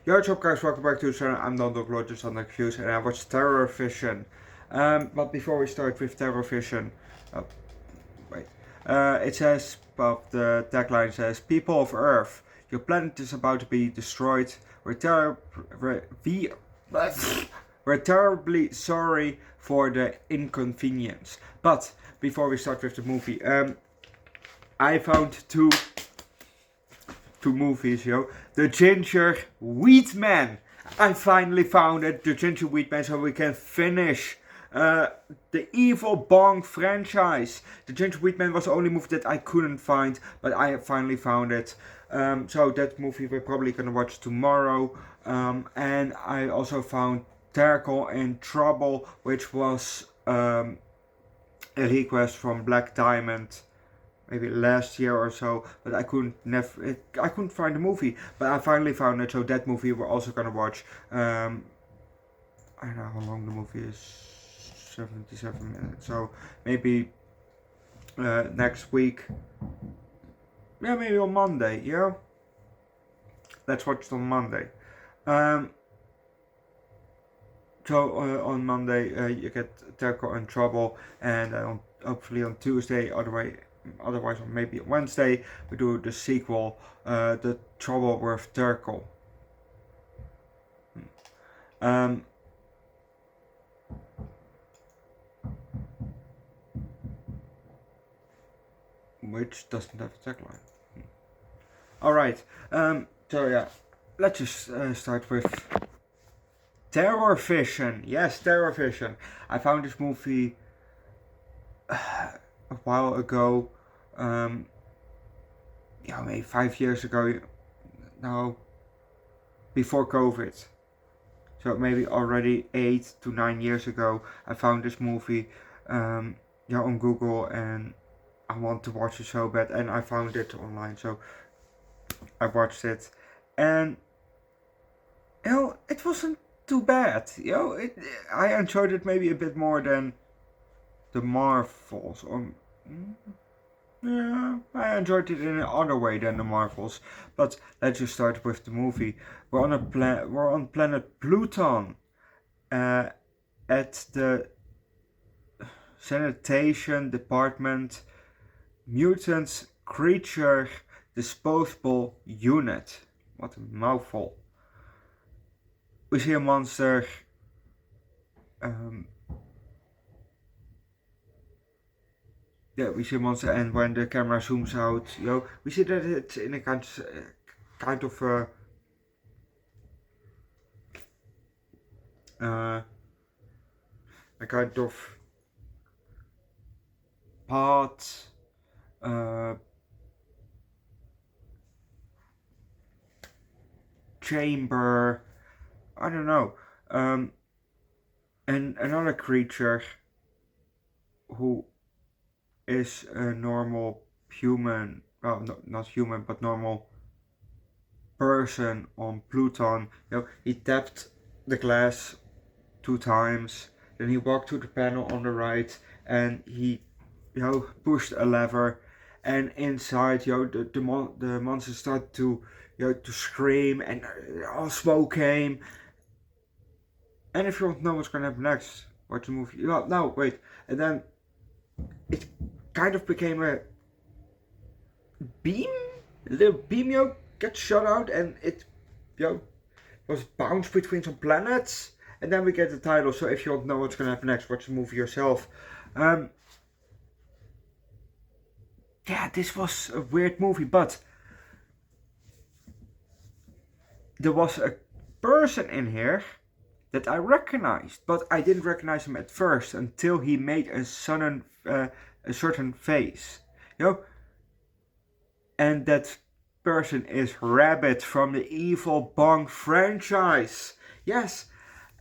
Yo, what's up guys, welcome back to the channel. I'm Underdog Eats and I watched TerrorVision. But before we start with TerrorVision, oh, wait. It says, well, the tagline says, "People of Earth, your planet is about to be destroyed. We're terribly sorry for the inconvenience." But before we start with the movie, I found two movies, The Ginger Wheat Man. I finally found it, The Ginger Wheat Man, so we can finish the Evil Bong franchise. The Ginger Wheat Man was the only movie that I couldn't find, but I have finally found it. So that movie we're probably gonna watch tomorrow. And I also found Terror in Trouble, which was a request from Black Diamond. Maybe last year or so, but I couldn't find the movie, but I finally found it. So that movie we're also gonna watch. I don't know how long the movie is, 77 minutes. So maybe next week. Yeah, maybe on Monday. Yeah, let's watch it on Monday. So on Monday you get Terror in Trouble, and hopefully on Tuesday, otherwise maybe Wednesday, we do the sequel, The Trouble with Terror. Which doesn't have a tagline. Alright, so yeah, let's just start with TerrorVision. Yes, TerrorVision. I found this movie a while ago, maybe 5 years ago now, before COVID. So maybe already 8 to 9 years ago I found this movie on Google, and I want to watch it so bad, and I found it online, so I watched it, and it wasn't too bad. I enjoyed it maybe a bit more than the Marvels, yeah, I enjoyed it in another way than the Marvels. But let's just start with the movie. We're on planet Pluton, at the sanitation department, mutants creature disposable unit. What a mouthful. We see a monster. Yeah, we see a monster, and when the camera zooms out, we see that it's in a kind of a kind of pot, chamber, I don't know, and another creature who is a normal human, well, not human, but normal person on Pluton. He tapped the glass 2 times, then he walked to the panel on the right, and he pushed a lever, and inside the monster started to to scream, and all smoke came. And if you don't know what's gonna happen next, watch the movie. No, wait. And then it kind of became a beam. A little beam, gets shot out, and it, was bounced between some planets. And then we get the title. So if you don't know what's gonna happen next, watch the movie yourself. Yeah, this was a weird movie, but there was a person in here that I recognized, but I didn't recognize him at first until he made a certain face, and that person is Rabbit from the Evil Bong franchise. Yes,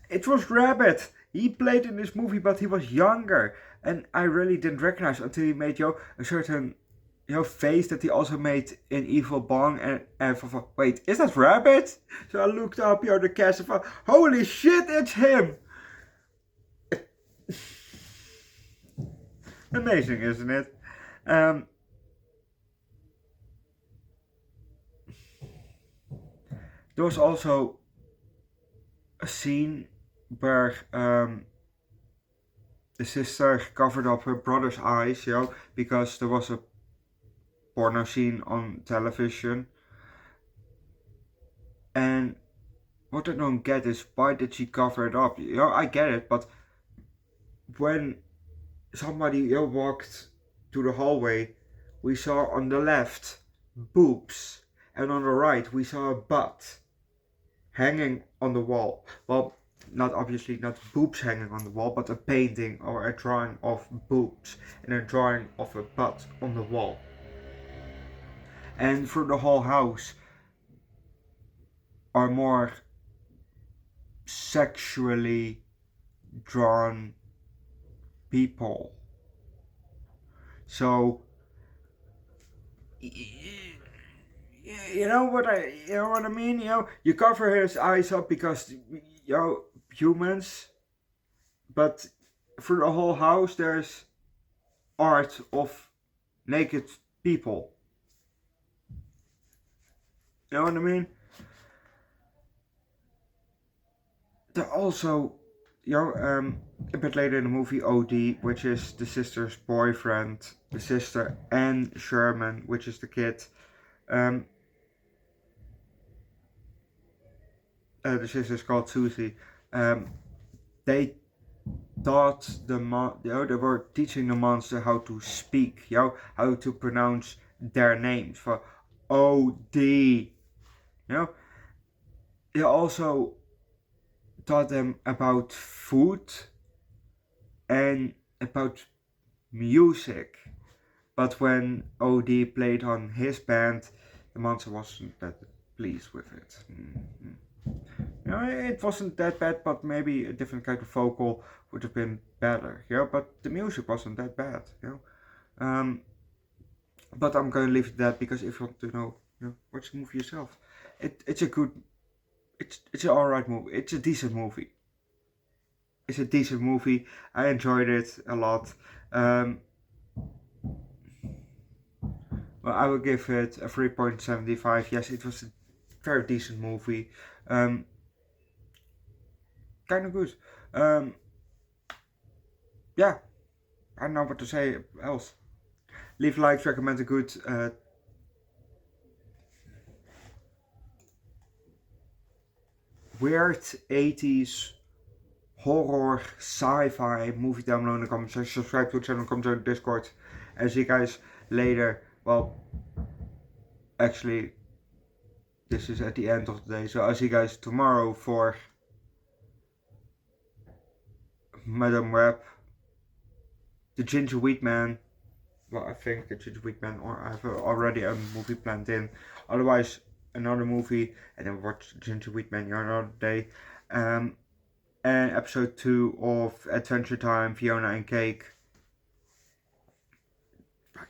it was Rabbit. He played in this movie, but he was younger, and I really didn't recognize until he made a certain face that he also made in Evil Bong, and wait, is that Rabbit? So I looked up the cast and thought, holy shit, it's him! Amazing, isn't it? There was also a scene where the sister covered up her brother's eyes, because there was a porno scene on television. And what I don't get is, why did she cover it up? I get it, but when somebody walked to the hallway, we saw on the left boobs, and on the right we saw a butt hanging on the wall. Well, not obviously not boobs hanging on the wall, but a painting or a drawing of boobs and a drawing of a butt on the wall. And through the whole house are more sexually drawn people. So you know what I mean? You cover his eyes up because humans, but through the whole house there's art of naked people. You know what I mean? There also, a bit later in the movie, OD, which is the sister's boyfriend, the sister, and Sherman, which is the kid. The sister's called Susie. They taught they were teaching the monster how to speak, how to pronounce their names for OD. They also taught them about food and about music. But when OD played on his band, the monster wasn't that pleased with it. It wasn't that bad, but maybe a different kind of vocal would have been better. But the music wasn't that bad. But I'm going to leave it at that, because if you want to know, watch the movie yourself. It's a good. It's an alright movie. It's a decent movie. I enjoyed it a lot. Well, I will give it a 3.75. Yes, it was a very decent movie. Kind of good. Yeah, I don't know what to say else. Leave likes, recommend a good weird 80s horror sci-fi movie down below in the comment section. Subscribe to the channel, come join the Discord, and see you guys later. Well, actually, this is at the end of the day, so I'll see you guys tomorrow for Madame Web, the Ginger Wheat Man. Well, I think the Ginger Wheat Man, or I have already a movie planned in. Otherwise, another movie, and then watch Ginger Wheat Man another day. And episode 2 of Adventure Time, Fiona and Cake. Bye.